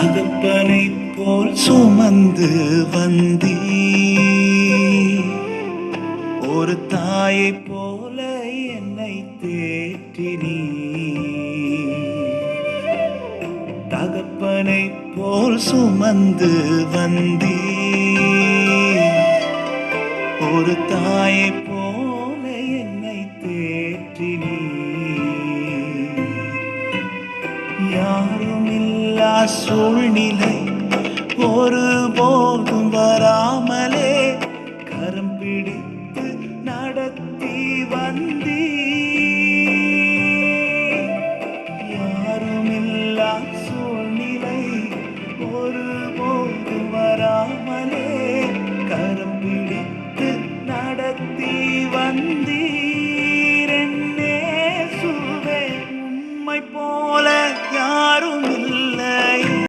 தகப்பனை போல் சுமந்து வந்தீ, ஒரு தாயை போல என்னை தேற்றினீ. தகப்பனை போல் சுமந்து வந்தீ, ஒரு தாயை போல என்னை தேற்றினீ. யாரும் இல்லா சூழ்நிலை ஒருபோதும் வராமலே கரம் பிடித்து